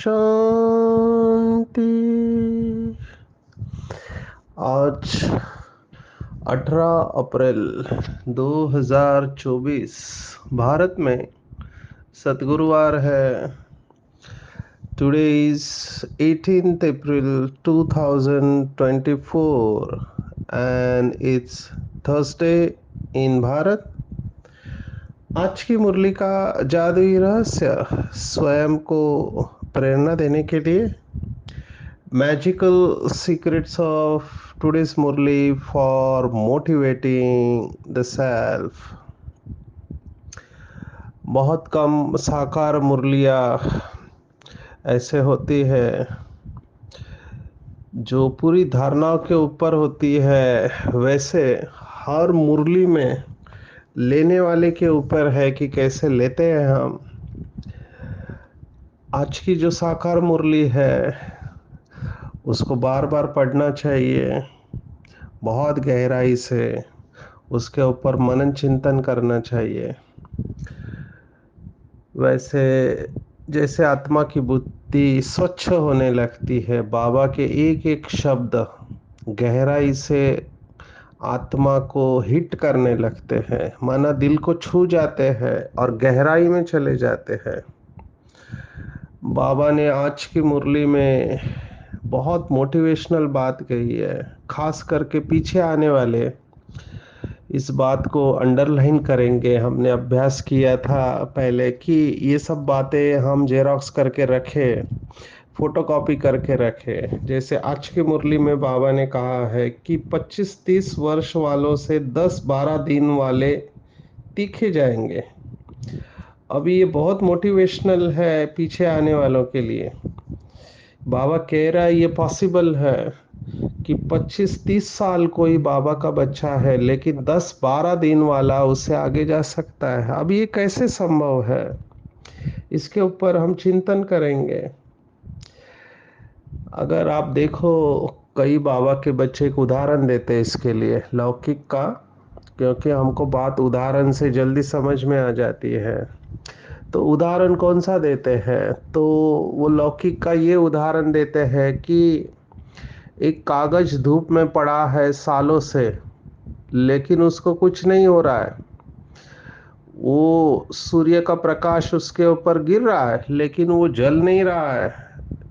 शांति। आज 18 अप्रैल 2024 भारत में सतगुरुवार है। Today is 18th April 2024 and it's Thursday in Bharat. आज की मुरली का जादुई रहस्य स्वयं को प्रेरणा देने के लिए magical secrets of today's murli for motivating the self. बहुत कम साकार मुरलियाँ ऐसे होती है जो पूरी धारणाओं के ऊपर होती है, वैसे हर मुरली में लेने वाले के ऊपर है कि कैसे लेते हैं हम। आज की जो साकार मुरली है उसको बार बार पढ़ना चाहिए, बहुत गहराई से उसके ऊपर मनन चिंतन करना चाहिए। वैसे जैसे आत्मा की बुद्धि स्वच्छ होने लगती है, बाबा के एक एक शब्द गहराई से आत्मा को हिट करने लगते हैं, माना दिल को छू जाते हैं और गहराई में चले जाते हैं। बाबा ने आज की मुरली में बहुत मोटिवेशनल बात कही है, खास करके पीछे आने वाले इस बात को अंडरलाइन करेंगे। हमने अभ्यास किया था पहले कि ये सब बातें हम जेरॉक्स करके रखें, फोटोकॉपी करके रखें। जैसे आज की मुरली में बाबा ने कहा है कि 25-30 वर्ष वालों से 10-12 दिन वाले तीखे जाएंगे। अभी ये बहुत मोटिवेशनल है पीछे आने वालों के लिए। बाबा कह रहा है ये पॉसिबल है कि 25-30 साल कोई बाबा का बच्चा है, लेकिन 10-12 दिन वाला उससे आगे जा सकता है। अब ये कैसे संभव है, इसके ऊपर हम चिंतन करेंगे। अगर आप देखो, कई बाबा के बच्चे एक उदाहरण देते हैं इसके लिए लौकिक का, क्योंकि हमको बात उदाहरण से जल्दी समझ में आ जाती है। तो उदाहरण कौन सा देते हैं, तो वो लौकिक का ये उदाहरण देते हैं कि एक कागज धूप में पड़ा है सालों से, लेकिन उसको कुछ नहीं हो रहा है। वो सूर्य का प्रकाश उसके ऊपर गिर रहा है लेकिन वो जल नहीं रहा है।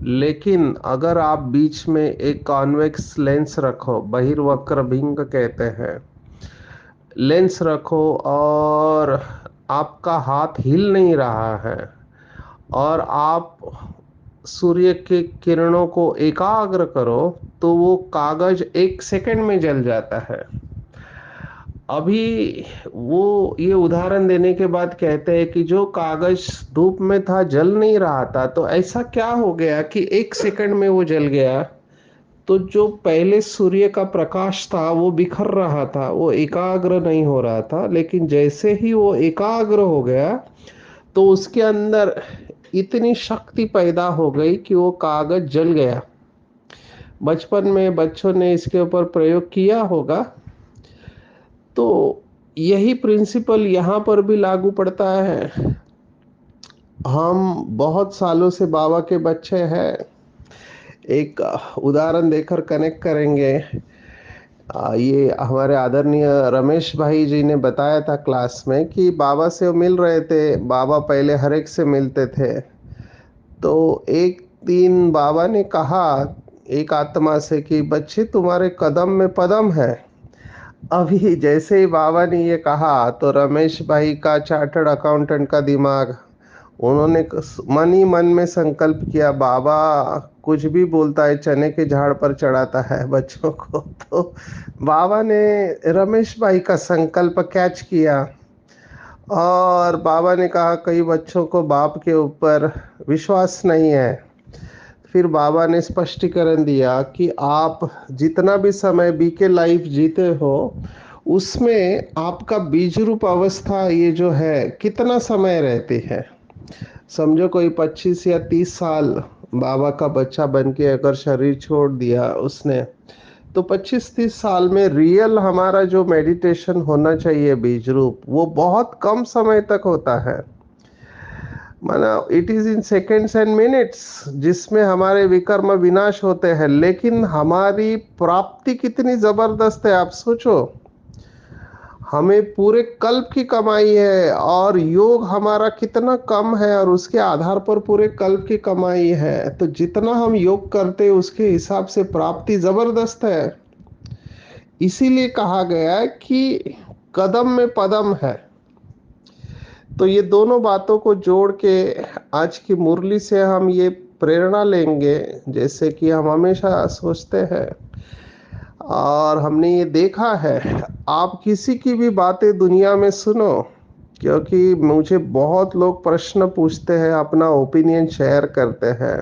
लेकिन अगर आप बीच में एक कॉन्वेक्स लेंस रखो, बहिर्वक्र भिंग कहते हैं, लेंस रखो और आपका हाथ हिल नहीं रहा है और आप सूर्य के किरणों को एकाग्र करो, तो वो कागज 1 सेकंड में जल जाता है। अभी वो ये उदाहरण देने के बाद कहते हैं कि जो कागज धूप में था जल नहीं रहा था, तो ऐसा क्या हो गया कि 1 सेकंड में वो जल गया। तो जो पहले सूर्य का प्रकाश था वो बिखर रहा था, वो एकाग्र नहीं हो रहा था, लेकिन जैसे ही वो एकाग्र हो गया तो उसके अंदर इतनी शक्ति पैदा हो गई कि वो कागज जल गया। बचपन में बच्चों ने इसके ऊपर प्रयोग किया होगा। तो यही प्रिंसिपल यहाँ पर भी लागू पड़ता है। हम बहुत सालों से बाबा के बच्चे हैं। एक उदाहरण देकर कनेक्ट करेंगे। ये हमारे आदरणीय रमेश भाई जी ने बताया था क्लास में कि बाबा से वो मिल रहे थे। बाबा पहले हर एक से मिलते थे। तो एक दिन बाबा ने कहा एक आत्मा से कि बच्चे तुम्हारे कदम में पदम है। अभी जैसे ही बाबा ने ये कहा तो रमेश भाई का चार्टर्ड अकाउंटेंट का दिमाग, उन्होंने मन ही मन में संकल्प किया, बाबा कुछ भी बोलता है चने के झाड़ पर चढ़ाता है बच्चों को। तो बाबा ने रमेश भाई का संकल्प कैच किया और बाबा ने कहा कई बच्चों को बाप के ऊपर विश्वास नहीं है। फिर बाबा ने स्पष्टीकरण दिया कि आप जितना भी समय बीके लाइफ जीते हो, उसमें आपका बीज रूप अवस्था ये जो है कितना समय रहती है। समझो कोई 25 या 30 साल बाबा का बच्चा बन के अगर शरीर छोड़ दिया उसने, तो 25-30 साल में रियल हमारा जो मेडिटेशन होना चाहिए बीज रूप, वो बहुत कम समय तक होता है। माना it is in seconds and minutes, जिसमें हमारे विकर्म विनाश होते हैं, लेकिन हमारी प्राप्ति कितनी जबरदस्त है। आप सोचो, हमें पूरे कल्प की कमाई है और योग हमारा कितना कम है, और उसके आधार पर पूरे कल्प की कमाई है। तो जितना हम योग करते हैं उसके हिसाब से प्राप्ति जबरदस्त है। इसीलिए कहा गया है कि कदम में पदम है। तो ये दोनों बातों को जोड़ के आज की मुरली से हम ये प्रेरणा लेंगे, जैसे कि हम हमेशा सोचते हैं और हमने ये देखा है। आप किसी की भी बातें दुनिया में सुनो, क्योंकि मुझे बहुत लोग प्रश्न पूछते हैं, अपना ओपिनियन शेयर करते हैं।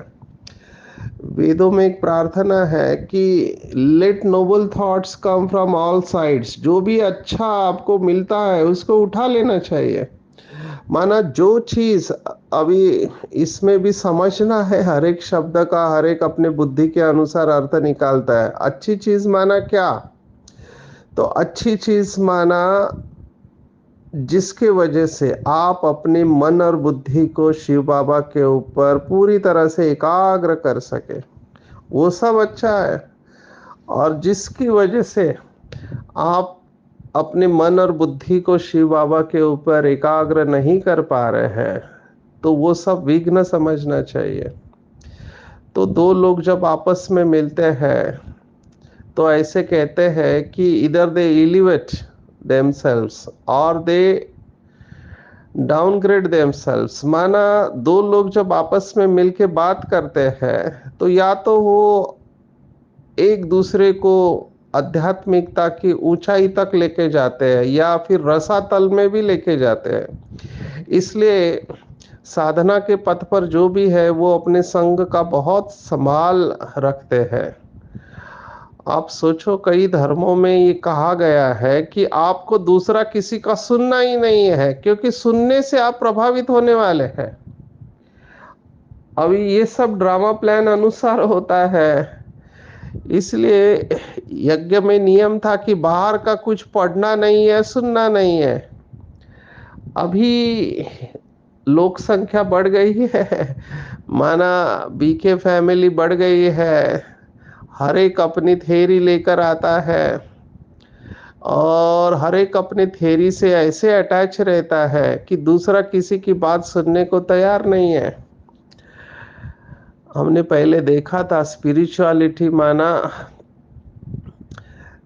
वेदों में एक प्रार्थना है कि let noble thoughts come from all sides. जो भी अच्छा आपको मिलता है उसको उठा लेना चाहिए। माना जो चीज अभी इसमें भी समझना है, हर एक शब्द का हर एक अपने बुद्धि के अनुसार अर्थ निकालता है। अच्छी चीज माना क्या? तो अच्छी चीज माना जिसके वजह से आप अपने मन और बुद्धि को शिव बाबा के ऊपर पूरी तरह से एकाग्र कर सके, वो सब अच्छा है। और जिसकी वजह से आप अपने मन और बुद्धि को शिव बाबा के ऊपर एकाग्र नहीं कर पा रहे हैं, तो वो सब विघ्न समझना चाहिए। तो दो लोग जब आपस में मिलते हैं तो ऐसे कहते हैं कि इधर दे एलिवेट देमसेल्व्स और दे डाउनग्रेड देमसेल्व्स। माना दो लोग जब आपस में मिलके बात करते हैं तो या तो वो एक दूसरे को आध्यात्मिकता की ऊंचाई तक लेके जाते हैं या फिर रसातल में भी लेके जाते हैं। इसलिए साधना के पथ पर जो भी है वो अपने संग का बहुत संभाल रखते हैं। आप सोचो, कई धर्मों में ये कहा गया है कि आपको दूसरा किसी का सुनना ही नहीं है, क्योंकि सुनने से आप प्रभावित होने वाले हैं। अभी ये सब ड्रामा प्लान अनुसार होता है। इसलिए यज्ञ में नियम था कि बाहर का कुछ पढ़ना नहीं है, सुनना नहीं है। अभी लोक संख्या बढ़ गई है, माना बीके फैमिली बढ़ गई है, हर एक अपनी थेरी लेकर आता है और हर एक अपने थेरी से ऐसे अटैच रहता है कि दूसरा किसी की बात सुनने को तैयार नहीं है। हमने पहले देखा था स्पिरिचुअलिटी माना,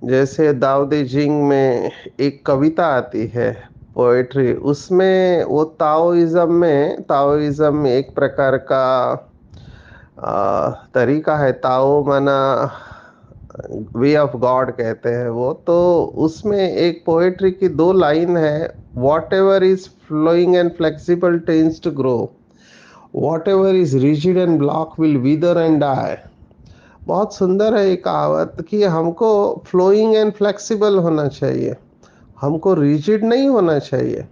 जैसे दाऊ दे जिंग में एक कविता आती है, पोएट्री, उसमें वो ताओइज्म में एक प्रकार का तरीका है। ताओ माना वे ऑफ गॉड कहते हैं वो। तो उसमें एक पोएट्री की दो लाइन है, whatever is flowing and flexible tends to grow, whatever is rigid and block will wither and die. बहुत सुंदर है ये कहावत कि हमको फ्लोइंग एंड फ्लेक्सिबल होना चाहिए, हमको रिजिड नहीं होना चाहिए।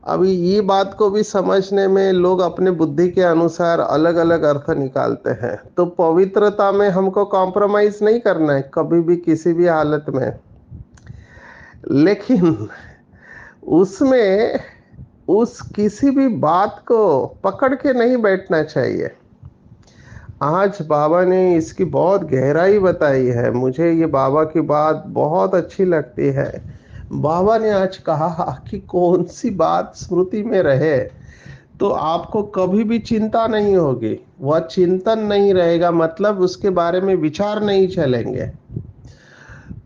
अभी ये बात को भी समझने में लोग अपने बुद्धि के अनुसार अलग अलग अर्थ निकालते हैं। तो पवित्रता में हमको कॉम्प्रोमाइज नहीं करना है कभी भी किसी भी हालत में, लेकिन उसमें उस किसी भी बात को पकड़ के नहीं बैठना चाहिए। आज बाबा ने इसकी बहुत गहराई बताई है। मुझे ये बाबा की बात बहुत अच्छी लगती है। बाबा ने आज कहा कि कौन सी बात स्मृति में रहे तो आपको कभी भी चिंता नहीं होगी। वह चिंतन नहीं रहेगा, मतलब उसके बारे में विचार नहीं चलेंगे।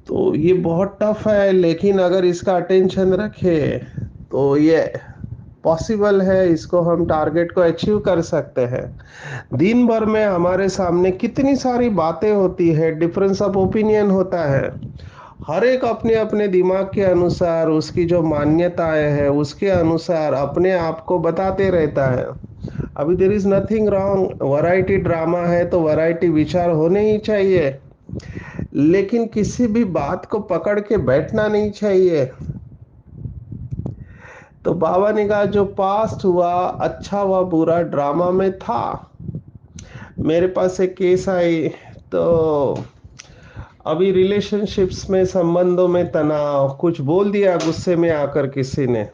तो ये बहुत टफ है, लेकिन अगर इसका अटेंशन रखे तो ये पॉसिबल है, इसको हम टारगेट को अचीव कर सकते हैं। दिन भर में हमारे सामने कितनी सारी बातें होती है, डिफरेंस ऑफ ओपिनियन होता है। हर एक अपने अपने दिमाग के अनुसार, उसकी जो मान्यताएं है उसके अनुसार अपने आप को बताते रहता है। अभी there is nothing wrong, variety drama है तो वैरायटी विचार होने ही चाहिए, लेकिन किसी भी बात को पकड़ के बैठना नहीं चाहिए। तो बाबा ने कहा जो पास्ट हुआ, अच्छा हुआ बुरा, ड्रामा में था। मेरे पास एक केस आई, तो अभी रिलेशनशिप्स में, संबंधों में तनाव, कुछ बोल दिया गुस्से में आकर किसी ने,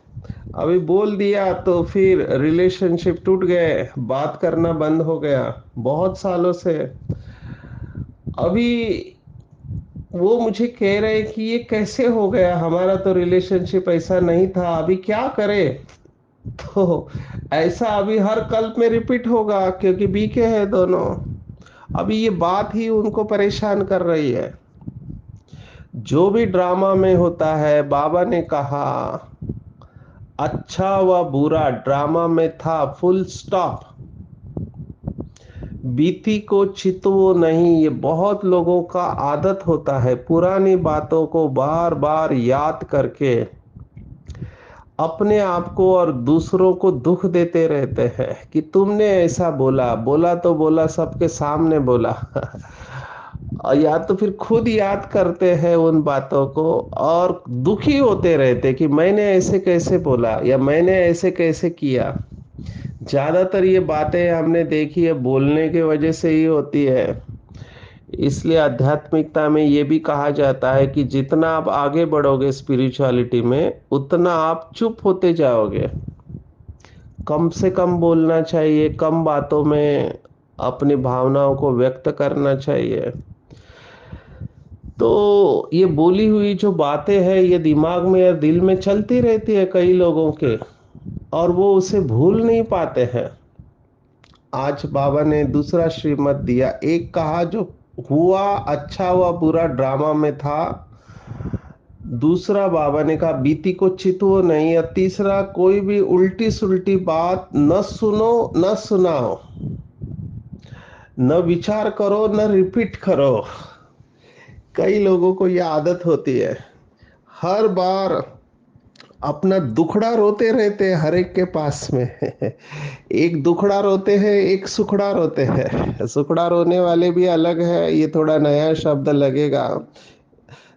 अभी बोल दिया तो फिर रिलेशनशिप टूट गए, बात करना बंद हो गया बहुत सालों से। अभी वो मुझे कह रहे कि ये कैसे हो गया, हमारा तो रिलेशनशिप ऐसा नहीं था, अभी क्या करे। तो ऐसा अभी हर कल्प में रिपीट होगा, क्योंकि बीके हैं दोनों। अभी ये बात ही उनको परेशान कर रही है। जो भी ड्रामा में होता है, बाबा ने कहा अच्छा व बुरा ड्रामा में था, फुल स्टॉप। बीती को चितवो नहीं, ये बहुत लोगों का आदत होता है, पुरानी बातों को बार बार याद करके अपने आप को और दूसरों को दुख देते रहते हैं कि तुमने ऐसा बोला, बोला तो बोला, सबके सामने बोला। और या तो फिर खुद याद करते हैं उन बातों को और दुखी होते रहते कि मैंने ऐसे कैसे बोला या मैंने ऐसे कैसे किया। ज्यादातर ये बातें हमने देखी है बोलने के वजह से ही होती है। इसलिए आध्यात्मिकता में ये भी कहा जाता है कि जितना आप आगे बढ़ोगे स्पिरिचुअलिटी में, उतना आप चुप होते जाओगे। कम से कम बोलना चाहिए, कम बातों में अपनी भावनाओं को व्यक्त करना चाहिए। तो ये बोली हुई जो बातें हैं, ये दिमाग में या दिल में चलती रहती है कई लोगों के, और वो उसे भूल नहीं पाते हैं। आज बाबा ने दूसरा श्रीमत दिया, एक कहा जो हुआ अच्छा हुआ बुरा ड्रामा में था, दूसरा बाबा ने कहा बीती को चितवो नहीं, या तीसरा कोई भी उल्टी सुल्टी बात न सुनो न सुनाओ, न विचार करो न रिपीट करो। कई लोगों को यह आदत होती है, हर बार अपना दुखड़ा रोते रहते हैं हर एक के पास में। एक दुखड़ा रोते हैं, एक सुखड़ा रोते हैं। सुखड़ा रोने वाले भी अलग है, ये थोड़ा नया शब्द लगेगा।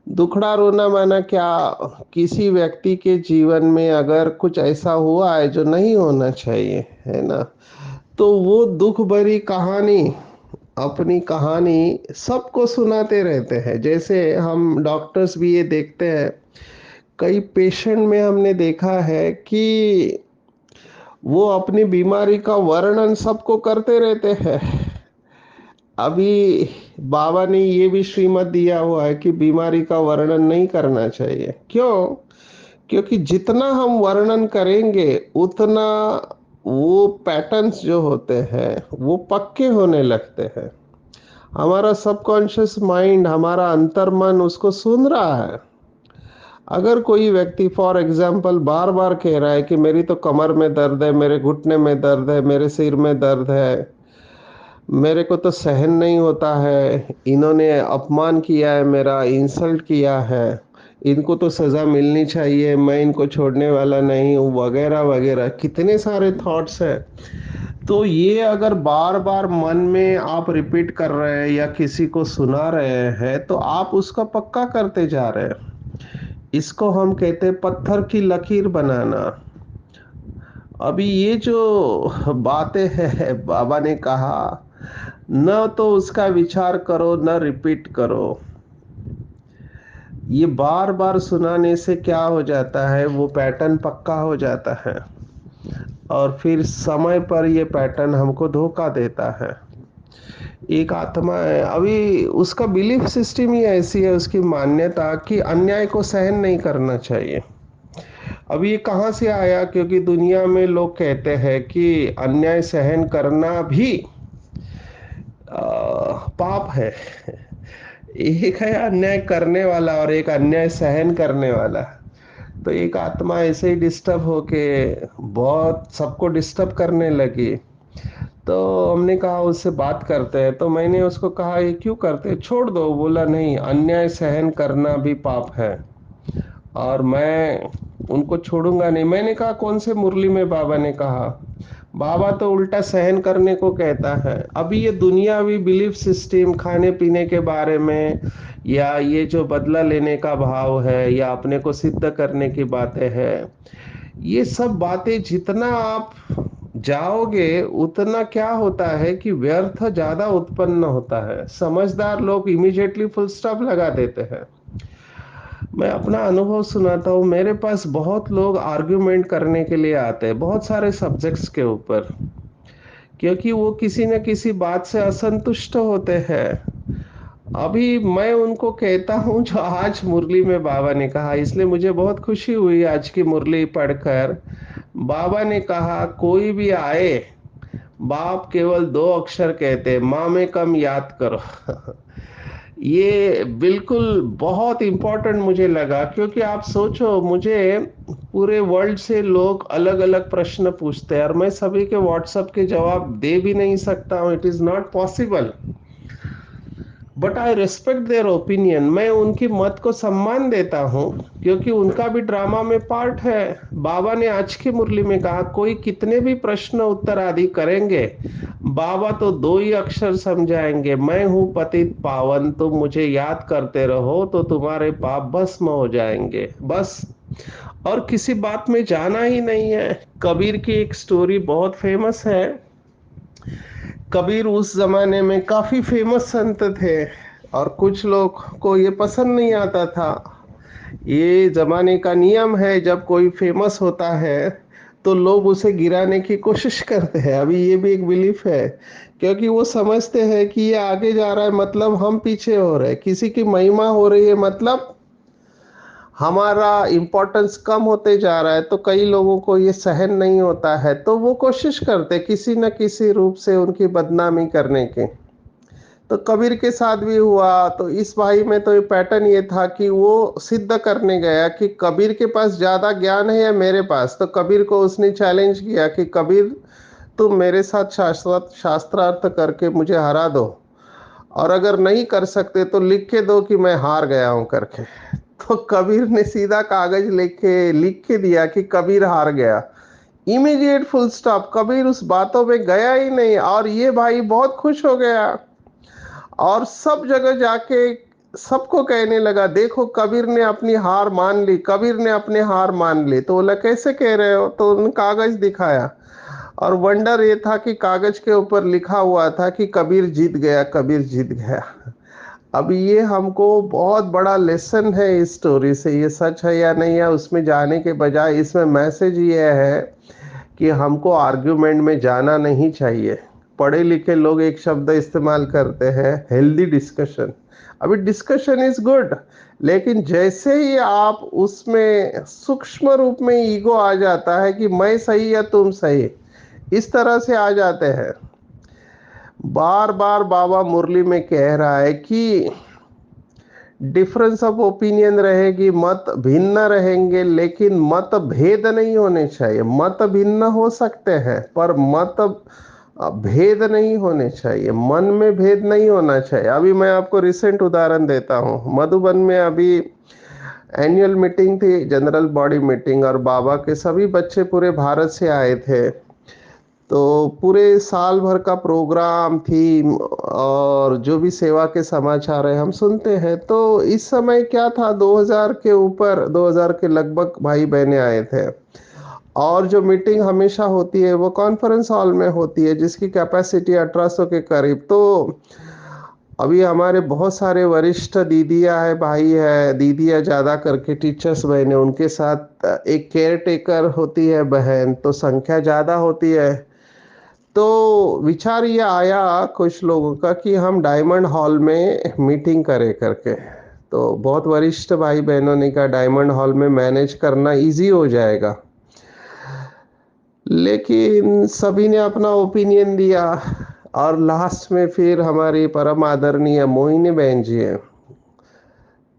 दुखड़ा रोना माना क्या, किसी व्यक्ति के जीवन में अगर कुछ ऐसा हुआ है जो नहीं होना चाहिए, है ना, तो वो दुख भरी कहानी, अपनी कहानी सबको सुनाते रहते हैं। जैसे हम डॉक्टर्स भी ये देखते हैं, कई पेशेंट में हमने देखा है कि वो अपनी बीमारी का वर्णन सबको करते रहते हैं। अभी बाबा ने ये भी श्रीमत दिया हुआ है कि बीमारी का वर्णन नहीं करना चाहिए। क्यों? क्योंकि जितना हम वर्णन करेंगे, उतना वो पैटर्न्स जो होते हैं वो पक्के होने लगते हैं। हमारा सबकॉन्शियस माइंड, हमारा अंतर्मन उसको सुन रहा है। अगर कोई व्यक्ति फॉर एग्जाम्पल बार बार कह रहा है कि मेरी तो कमर में दर्द है, मेरे घुटने में दर्द है, मेरे सिर में दर्द है, मेरे को तो सहन नहीं होता है, इन्होंने अपमान किया है, मेरा इंसल्ट किया है, इनको तो सज़ा मिलनी चाहिए, मैं इनको छोड़ने वाला नहीं हूँ, वगैरह वगैरह, कितने सारे थॉट्स हैं। तो ये अगर बार बार मन में आप रिपीट कर रहे हैं या किसी को सुना रहे हैं, तो आप उसका पक्का करते जा रहे हैं। इसको हम कहते हैं पत्थर की लकीर बनाना। अभी ये जो बातें हैं, बाबा ने कहा न तो उसका विचार करो न रिपीट करो। ये बार बार सुनाने से क्या हो जाता है, वो पैटर्न पक्का हो जाता है और फिर समय पर ये पैटर्न हमको धोखा देता है। एक आत्मा है, अभी उसका बिलीफ सिस्टम ही ऐसी है, उसकी मान्यता कि अन्याय को सहन नहीं करना चाहिए। अब ये कहाँ से आया? क्योंकि दुनिया में लोग कहते हैं कि अन्याय सहन करना भी पाप है। एक है अन्याय करने वाला और एक अन्याय सहन करने वाला। तो एक आत्मा ऐसे ही डिस्टर्ब होके बहुत सबको डिस्टर्ब करने लगी। तो हमने कहा उससे बात करते हैं। तो मैंने उसको कहा ये क्यों करते हैं, छोड़ दो। बोला नहीं, अन्याय सहन करना भी पाप है और मैं उनको छोड़ूंगा नहीं। मैंने कहा कौन से मुरली में बाबा ने कहा? बाबा तो उल्टा सहन करने को कहता है। अभी ये दुनियावी बिलीफ सिस्टम, खाने पीने के बारे में, या ये जो बदला लेने का भाव है, या अपने को सिद्ध करने की बातें हैं, ये सब बातें जितना आप जाओगे उतना क्या होता है कि व्यर्थ ज्यादा उत्पन्न होता है। समझदार लोग इमीडिएटली फुल स्टॉप लगा देते हैं। मैं अपना अनुभव सुनाता हूँ। मेरे पास बहुत लोग आर्ग्यूमेंट करने के लिए आते हैं बहुत सारे सब्जेक्ट्स के ऊपर, क्योंकि वो किसी न किसी बात से असंतुष्ट होते हैं। अभी मैं उनको कहता हूँ जो आज मुरली में बाबा ने कहा, इसलिए मुझे बहुत खुशी हुई आज की मुरली पढ़कर। बाबा ने कहा कोई भी आए, बाप केवल दो अक्षर कहते, माँ में कम याद करो। ये बिल्कुल बहुत इंपॉर्टेंट मुझे लगा, क्योंकि आप सोचो, मुझे पूरे वर्ल्ड से लोग अलग अलग प्रश्न पूछते हैं और मैं सभी के व्हाट्सएप के जवाब दे भी नहीं सकता हूँ। It is not possible, but I respect their opinion. मैं उनकी मत को सम्मान देता हूँ, क्योंकि उनका भी ड्रामा में पार्ट है। बाबा ने आज की मुरली में कहा कोई कितने भी प्रश्न उत्तर आदि करेंगे, बाबा तो दो ही अक्षर समझाएंगे, मैं हूं पतित पावन, तुम मुझे याद करते रहो तो तुम्हारे पाप भस्म हो जाएंगे, बस। और किसी बात में जाना ही नहीं है। कबीर की एक स्टोरी बहुत फेमस है। कबीर उस जमाने में काफी फेमस संत थे और कुछ लोग को ये पसंद नहीं आता था। ये जमाने का नियम है, जब कोई फेमस होता है तो लोग उसे गिराने की कोशिश करते हैं। अभी ये भी एक बिलीफ है, क्योंकि वो समझते हैं कि ये आगे जा रहा है मतलब हम पीछे हो रहे हैं, किसी की महिमा हो रही है मतलब हमारा इम्पोर्टेंस कम होते जा रहा है। तो कई लोगों को ये सहन नहीं होता है, तो वो कोशिश करते किसी न किसी रूप से उनकी बदनामी करने की। तो कबीर के साथ भी हुआ। तो इस भाई में तो ये पैटर्न ये था कि वो सिद्ध करने गया कि कबीर के पास ज्यादा ज्ञान है या मेरे पास। तो कबीर को उसने चैलेंज किया कि कबीर, तुम मेरे साथ शास्त्रार्थ करके मुझे हरा दो, और अगर नहीं कर सकते तो लिख के दो कि मैं हार गया हूं करके। तो कबीर ने सीधा कागज लेके लिख के दिया कि कबीर हार गया। Immediate full stop. कबीर उस बातों में गया ही नहीं और ये भाई बहुत खुश हो गया और सब जगह जाके सबको कहने लगा देखो कबीर ने अपनी हार मान ली, कबीर ने अपने हार मान ली। तो बोला कैसे कह रहे हो? तो उन्होंने कागज दिखाया और वंडर ये था कि कागज के ऊपर लिखा हुआ था कि कबीर जीत गया, कबीर जीत गया। अब ये हमको बहुत बड़ा लेसन है इस स्टोरी से। ये सच है या नहीं है उसमें जाने के बजाय इसमें मैसेज ये है कि हमको आर्ग्यूमेंट में जाना नहीं चाहिए। पढ़े लिखे लोग एक शब्द इस्तेमाल करते हैं, हेल्दी डिस्कशन। अभी डिस्कशन इज गुड, लेकिन जैसे ही आप उसमें सूक्ष्म रूप में ईगो आ जाता है कि मैं सही या तुम सही, इस तरह से आ जाते हैं। बार बार बाबा मुरली में कह रहा है कि डिफरेंस ऑफ ओपिनियन रहेगी, मत भिन्न रहेंगे, लेकिन मत भेद नहीं होने चाहिए। मत भिन्न हो सकते हैं पर मत भेद नहीं होने चाहिए, मन में भेद नहीं होना चाहिए। अभी मैं आपको रिसेंट उदाहरण देता हूँ। मधुबन में अभी एनुअल मीटिंग थी, जनरल बॉडी मीटिंग, और बाबा के सभी बच्चे पूरे भारत से आए थे। तो पूरे साल भर का प्रोग्राम थी और जो भी सेवा के समाचार है हम सुनते हैं। तो इस समय क्या था, 2000 के ऊपर, 2000 के लगभग भाई बहने आए थे। और जो मीटिंग हमेशा होती है वो कॉन्फ्रेंस हॉल में होती है जिसकी कैपेसिटी 1800 के करीब। तो अभी हमारे बहुत सारे वरिष्ठ दीदियाँ है, भाई है, दीदियाँ ज़्यादा करके टीचर्स बहने, उनके साथ एक केयर टेकर होती है बहन, तो संख्या ज़्यादा होती है। तो विचार ये आया कुछ लोगों का कि हम डायमंड हॉल में मीटिंग करें करके। तो बहुत वरिष्ठ भाई बहनों ने कहा डायमंड हॉल में मैनेज करना इजी हो जाएगा। लेकिन सभी ने अपना ओपिनियन दिया और लास्ट में फिर हमारी परम आदरणीय मोहिनी बहन जी है,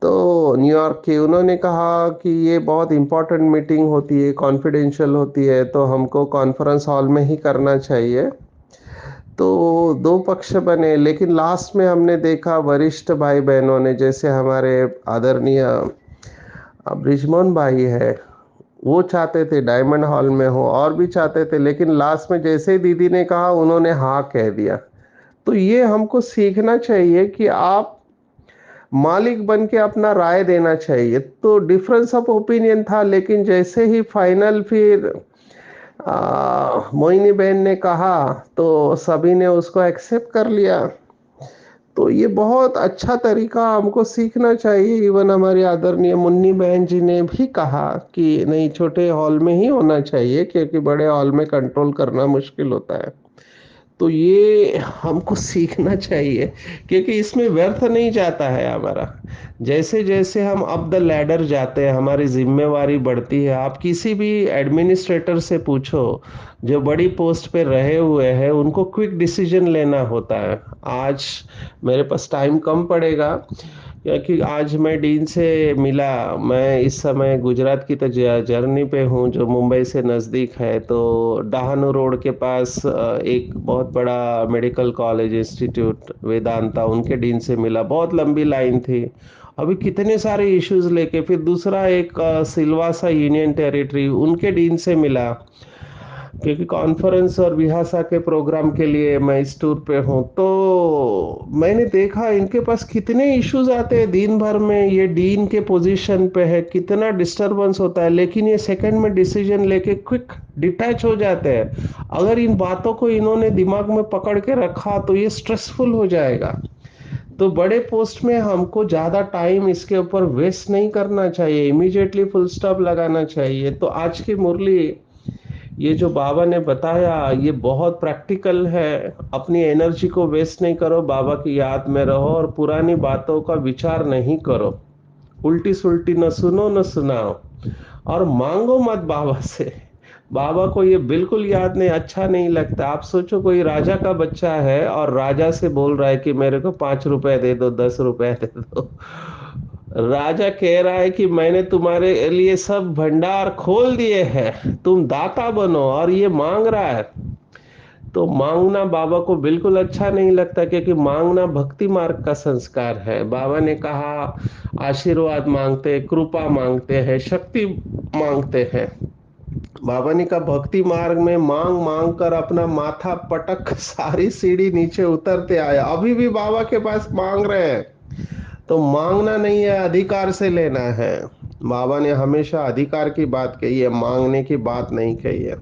तो न्यूयॉर्क की, उन्होंने कहा कि ये बहुत इंपॉर्टेंट मीटिंग होती है, कॉन्फिडेंशियल होती है, तो हमको कॉन्फ्रेंस हॉल में ही करना चाहिए। तो दो पक्ष बने, लेकिन लास्ट में हमने देखा वरिष्ठ भाई बहनों ने, जैसे हमारे आदरणीय ब्रिजमोहन भाई है, वो चाहते थे डायमंड हॉल में हो, और भी चाहते थे, लेकिन लास्ट में जैसे ही दीदी ने कहा उन्होंने हाँ कह दिया। तो ये हमको सीखना चाहिए कि आप मालिक बन के अपना राय देना चाहिए। तो डिफरेंस ऑफ ओपिनियन था, लेकिन जैसे ही फाइनल फिर मोहिनी बहन ने कहा तो सभी ने उसको एक्सेप्ट कर लिया। तो ये बहुत अच्छा तरीका हमको सीखना चाहिए। इवन हमारी आदरणीय मुन्नी बहन जी ने भी कहा कि नहीं, छोटे हॉल में ही होना चाहिए, क्योंकि बड़े हॉल में कंट्रोल करना मुश्किल होता है। तो ये हमको सीखना चाहिए, क्योंकि इसमें व्यर्थ नहीं जाता है हमारा। जैसे जैसे हम अप द लैडर जाते हैं, हमारी जिम्मेवारी बढ़ती है। आप किसी भी एडमिनिस्ट्रेटर से पूछो जो बड़ी पोस्ट पे रहे हुए हैं, उनको क्विक डिसीजन लेना होता है। आज मेरे पास टाइम कम पड़ेगा, क्योंकि आज मैं डीन से मिला। मैं इस समय गुजरात की तो जर्नी पे हूँ, जो मुंबई से नज़दीक है। तो डहानू रोड के पास एक बहुत बड़ा मेडिकल कॉलेज इंस्टीट्यूट वेदांता, उनके डीन से मिला। बहुत लंबी लाइन थी, अभी कितने सारे इश्यूज लेके। फिर दूसरा एक सिलवासा यूनियन टेरिटरी, उनके डीन से मिला, क्योंकि कॉन्फ्रेंस और विहासा के प्रोग्राम के लिए मैं इस टूर पे हूँ। तो मैंने देखा इनके पास कितने इश्यूज आते हैं दिन भर में। ये डीन के पोजीशन पे है, कितना डिस्टरबेंस होता है, लेकिन ये सेकंड में डिसीजन लेके क्विक डिटैच हो जाते हैं। अगर इन बातों को इन्होंने दिमाग में पकड़ के रखा तो ये स्ट्रेसफुल हो जाएगा। तो बड़े पोस्ट में हमको ज्यादा टाइम इसके ऊपर वेस्ट नहीं करना चाहिए, इमीडिएटली फुल स्टॉप लगाना चाहिए। तो आज की मुरली, ये जो बाबा ने बताया, ये बहुत प्रैक्टिकल है। अपनी एनर्जी को वेस्ट नहीं करो, बाबा की याद में रहो, और पुरानी बातों का विचार नहीं करो। उल्टी सुल्टी न सुनो न सुनाओ, और मांगो मत बाबा से। बाबा को ये बिल्कुल याद नहीं, अच्छा नहीं लगता। आप सोचो कोई राजा का बच्चा है और राजा से बोल रहा है कि मेरे को 5 रुपए दे दो, 10 रुपए दे दो। राजा कह रहा है कि मैंने तुम्हारे लिए सब भंडार खोल दिए हैं, तुम दाता बनो, और ये मांग रहा है। तो मांगना बाबा को बिल्कुल अच्छा नहीं लगता, क्योंकि मांगना भक्ति मार्ग का संस्कार है। बाबा ने कहा आशीर्वाद मांगते हैं, कृपा मांगते हैं, शक्ति मांगते हैं। बाबा ने कहा भक्ति मार्ग में मांग मांग कर अपना माथा पटक सारी सीढ़ी नीचे उतरते आया। अभी भी बाबा के पास मांग रहे हैं। तो मांगना नहीं है, अधिकार से लेना है। बाबा ने हमेशा अधिकार की बात कही है, मांगने की बात नहीं कही है।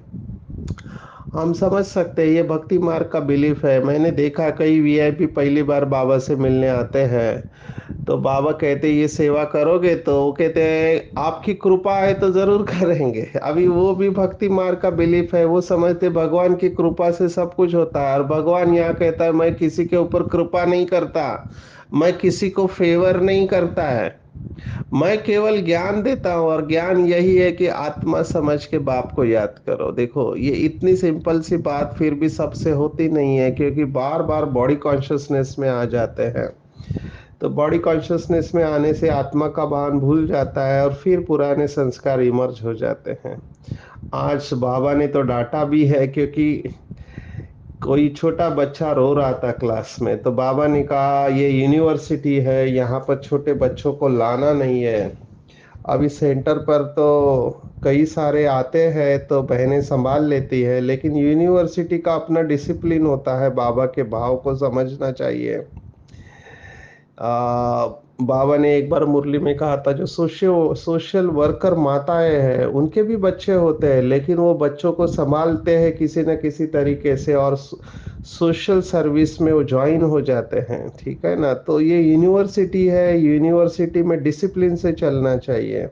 हम समझ सकते हैं, ये भक्ति मार्ग का बिलीफ है। मैंने देखा कई वीआईपी पहली बार बाबा से मिलने आते हैं, तो बाबा कहते ये सेवा करोगे, तो वो कहते हैं आपकी कृपा है तो जरूर करेंगे। अभी वो भी भक्ति मार्ग का बिलीफ है। वो समझते भगवान की कृपा से सब कुछ होता है, और भगवान यहाँ कहता है मैं किसी के ऊपर कृपा नहीं करता, मैं किसी को फेवर नहीं करता है, मैं केवल ज्ञान देता हूँ। और ज्ञान यही है कि आत्मा समझ के बाप को याद करो। देखो ये इतनी सिंपल सी बात फिर भी सबसे होती नहीं है, क्योंकि बार बार बॉडी कॉन्शियसनेस में आ जाते हैं। तो बॉडी कॉन्शियसनेस में आने से आत्मा का भान भूल जाता है, और फिर पुराने संस्कार इमर्ज हो जाते हैं। आज बाबा ने तो डांटा भी है, क्योंकि कोई छोटा बच्चा रो रहा था क्लास में, तो बाबा ने कहा ये यूनिवर्सिटी है, यहाँ पर छोटे बच्चों को लाना नहीं है। अभी सेंटर पर तो कई सारे आते हैं तो बहनें संभाल लेती है, लेकिन यूनिवर्सिटी का अपना डिसिप्लिन होता है। बाबा के भाव को समझना चाहिए। बाबा ने एक बार मुरली में कहा था जो सोशल सोशल वर्कर माताएं हैं, उनके भी बच्चे होते हैं, लेकिन वो बच्चों को संभालते हैं किसी न किसी तरीके से, और सोशल सर्विस में वो ज्वाइन हो जाते हैं। ठीक है ना? तो ये यूनिवर्सिटी है, यूनिवर्सिटी में डिसिप्लिन से चलना चाहिए।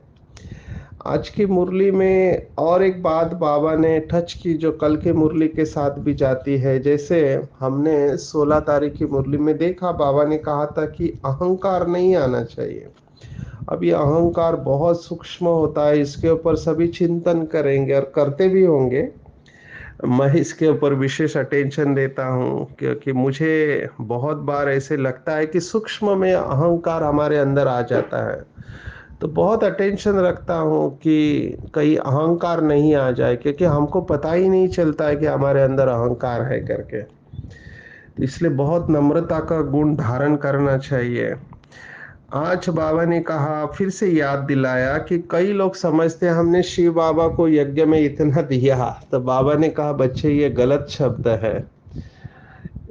आज की मुरली में और एक बात बाबा ने टच की, जो कल के मुरली के साथ भी जाती है। जैसे हमने 16 तारीख की मुरली में देखा, बाबा ने कहा था कि अहंकार नहीं आना चाहिए। अब ये अहंकार बहुत सूक्ष्म होता है, इसके ऊपर सभी चिंतन करेंगे और करते भी होंगे। मैं इसके ऊपर विशेष अटेंशन देता हूँ, क्योंकि मुझे बहुत बार ऐसे लगता है कि सूक्ष्म में अहंकार हमारे अंदर आ जाता है। तो बहुत अटेंशन रखता हूँ कि कहीं अहंकार नहीं आ जाए, क्योंकि हमको पता ही नहीं चलता है कि हमारे अंदर अहंकार है करके। इसलिए बहुत नम्रता का गुण धारण करना चाहिए। आज बाबा ने कहा, फिर से याद दिलाया कि कई लोग समझते हैं हमने शिव बाबा को यज्ञ में इतना दिया। तो बाबा ने कहा, बच्चे ये गलत शब्द है।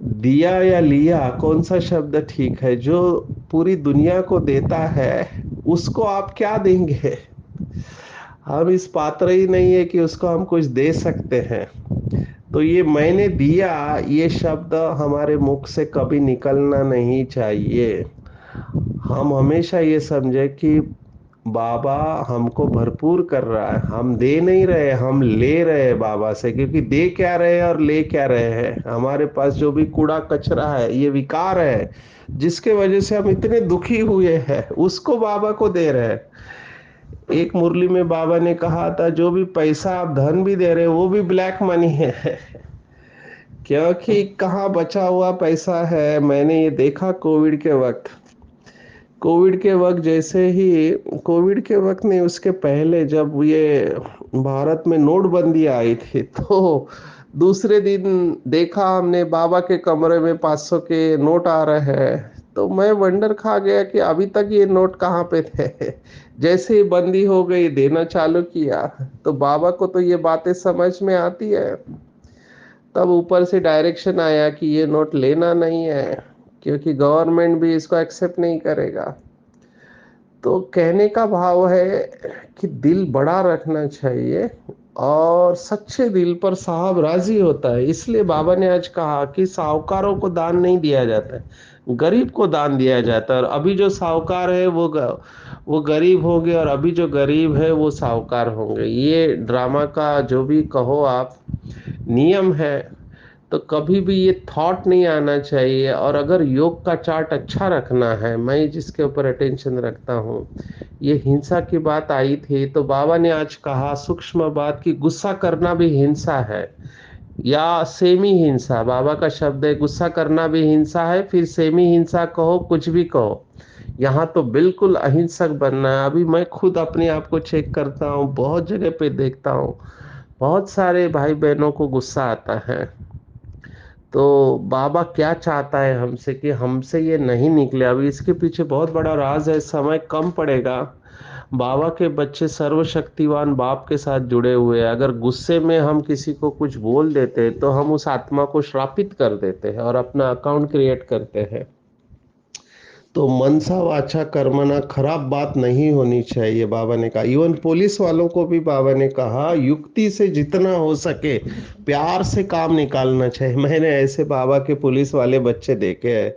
दिया या लिया कौन सा शब्द ठीक है? जो पूरी दुनिया को देता है उसको आप क्या देंगे? हम इस पात्र ही नहीं है कि उसको हम कुछ दे सकते हैं। तो ये मैंने दिया, ये शब्द हमारे मुख से कभी निकलना नहीं चाहिए। हम हमेशा ये समझे कि बाबा हमको भरपूर कर रहा है, हम दे नहीं रहे, हम ले रहे हैं बाबा से। क्योंकि दे क्या रहे हैं और ले क्या रहे हैं? हमारे पास जो भी कूड़ा कचरा है, ये विकार है जिसके वजह से हम इतने दुखी हुए हैं, उसको बाबा को दे रहे हैं। एक मुरली में बाबा ने कहा था, जो भी पैसा आप धन भी दे रहे हो वो भी ब्लैक मनी है। क्योंकि कहाँ बचा हुआ पैसा है। मैंने ये देखा कोविड के वक्त जैसे ही, कोविड के वक्त नहीं, उसके पहले जब ये भारत में नोटबंदी आई थी, तो दूसरे दिन देखा हमने बाबा के कमरे में 500 के नोट आ रहे हैं। तो मैं वंडर खा गया कि अभी तक ये नोट कहाँ पे थे। जैसे ही बंदी हो गई, देना चालू किया। तो बाबा को तो ये बातें समझ में आती है। तब ऊपर से डायरेक्शन आया कि ये नोट लेना नहीं है, क्योंकि गवर्नमेंट भी इसको एक्सेप्ट नहीं करेगा। तो कहने का भाव है कि दिल बड़ा रखना चाहिए, और सच्चे दिल पर साहब राजी होता है। इसलिए बाबा ने आज कहा कि साहूकारों को दान नहीं दिया जाता है, गरीब को दान दिया जाता है। और अभी जो साहूकार है वो गरीब होंगे, और अभी जो गरीब है वो साहूकार होंगे। ये ड्रामा का जो भी कहो आप, नियम है। तो कभी भी ये थॉट नहीं आना चाहिए। और अगर योग का चार्ट अच्छा रखना है, मैं जिसके ऊपर अटेंशन रखता हूँ, ये हिंसा की बात आई थी, तो बाबा ने आज कहा सूक्ष्म बात कि गुस्सा करना भी हिंसा है, या सेमी हिंसा। बाबा का शब्द है, गुस्सा करना भी हिंसा है, फिर सेमी हिंसा कहो, कुछ भी कहो। यहाँ तो बिल्कुल अहिंसक बनना है। अभी मैं खुद अपने आप को चेक करता हूँ, बहुत जगह पे देखता हूँ, बहुत सारे भाई बहनों को गुस्सा आता है। तो बाबा क्या चाहता है हमसे कि हमसे ये नहीं निकले? अभी इसके पीछे बहुत बड़ा राज है, समय कम पड़ेगा। बाबा के बच्चे सर्वशक्तिवान बाप के साथ जुड़े हुए हैं। अगर गुस्से में हम किसी को कुछ बोल देते हैं, तो हम उस आत्मा को श्रापित कर देते हैं और अपना अकाउंट क्रिएट करते हैं। तो मनसा वाचा कर्मणा, खराब बात नहीं होनी चाहिए, बाबा ने कहा। इवन पुलिस वालों को भी बाबा ने कहा, युक्ति से जितना हो सके प्यार से काम निकालना चाहिए। मैंने ऐसे बाबा के पुलिस वाले बच्चे देखे हैं,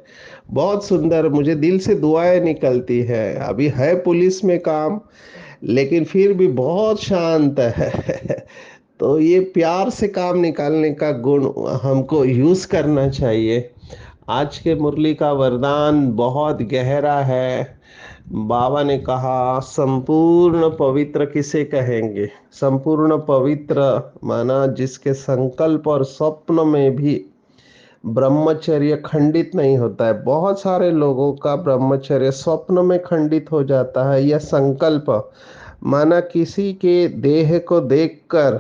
बहुत सुंदर, मुझे दिल से दुआएं निकलती है। अभी है पुलिस में काम, लेकिन फिर भी बहुत शांत है। तो ये प्यार से काम निकालने का गुण हमको यूज करना चाहिए। आज के मुरली का वरदान बहुत गहरा है। बाबा ने कहा, संपूर्ण पवित्र किसे कहेंगे? संपूर्ण पवित्र माना जिसके संकल्प और स्वप्न में भी ब्रह्मचर्य खंडित नहीं होता है। बहुत सारे लोगों का ब्रह्मचर्य स्वप्न में खंडित हो जाता है, या संकल्प माना किसी के देह को देखकर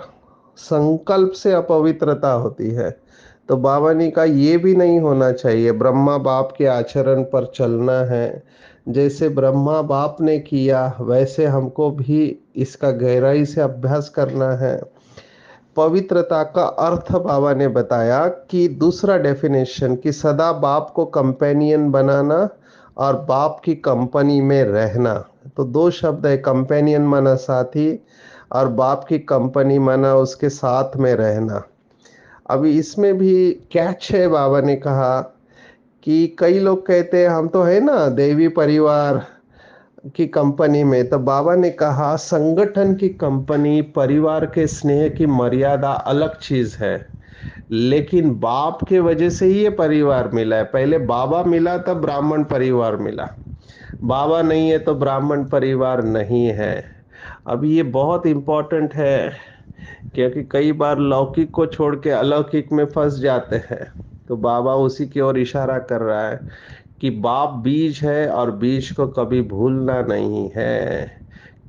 संकल्प से अपवित्रता होती है। तो बाबा ने कहा ये भी नहीं होना चाहिए। ब्रह्मा बाप के आचरण पर चलना है। जैसे ब्रह्मा बाप ने किया, वैसे हमको भी इसका गहराई से अभ्यास करना है। पवित्रता का अर्थ बाबा ने बताया कि दूसरा डेफिनेशन कि सदा बाप को कंपेनियन बनाना और बाप की कंपनी में रहना। तो दो शब्द है, कंपेनियन माना साथी, और बाप की कंपनी माना उसके साथ में रहना। अभी इसमें भी कैच है। बाबा ने कहा कि कई लोग कहते हैं हम तो है ना देवी परिवार की कंपनी में। तो बाबा ने कहा संगठन की कंपनी, परिवार के स्नेह की मर्यादा अलग चीज है। लेकिन बाप के वजह से ही ये परिवार मिला है। पहले बाबा मिला तब ब्राह्मण परिवार मिला, बाबा नहीं है तो ब्राह्मण परिवार नहीं है। अब ये बहुत इंपॉर्टेंट है, क्योंकि कई बार लौकिक को छोड़ के अलौकिक में फंस जाते हैं। तो बाबा उसी की ओर इशारा कर रहा है कि बाप बीज है, और बीज को कभी भूलना नहीं है।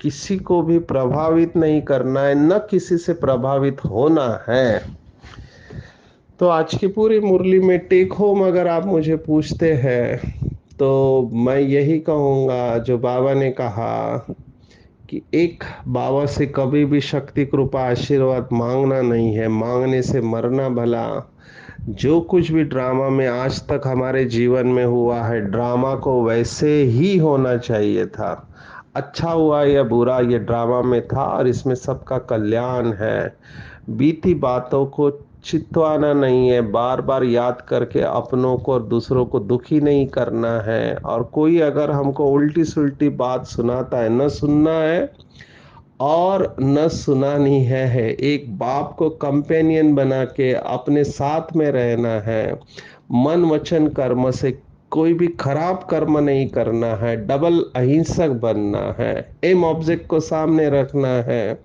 किसी को भी प्रभावित नहीं करना है, न किसी से प्रभावित होना है। तो आज की पूरी मुरली में टेक होम अगर आप मुझे पूछते हैं, तो मैं यही कहूँगा जो बाबा ने कहा कि एक बाबा से कभी भी शक्ति कृपा आशीर्वाद मांगना नहीं है, मांगने से मरना भला। जो कुछ भी ड्रामा में आज तक हमारे जीवन में हुआ है, ड्रामा को वैसे ही होना चाहिए था। अच्छा हुआ या बुरा, ये ड्रामा में था और इसमें सबका कल्याण है। बीती बातों को चितवाना नहीं है, बार बार याद करके अपनों को और दूसरों को दुखी नहीं करना है। और कोई अगर हमको उल्टी सुल्टी बात सुनाता है, न सुनना है और न सुनानी है। एक बाप को कंपेनियन बना के अपने साथ में रहना है। मन वचन कर्म से कोई भी खराब कर्म नहीं करना है, डबल अहिंसक बनना है, एम ऑब्जेक्ट को सामने रखना है।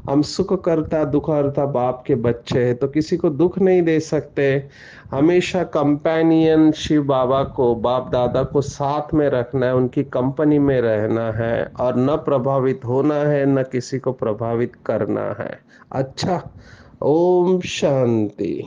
हम सुख करता दुख करता बाप के बच्चे हैं, तो किसी को दुख नहीं दे सकते। हमेशा कंपेनियन शिव बाबा को, बाप दादा को साथ में रखना है, उनकी कंपनी में रहना है और न प्रभावित होना है, न किसी को प्रभावित करना है। अच्छा, ओम शांति।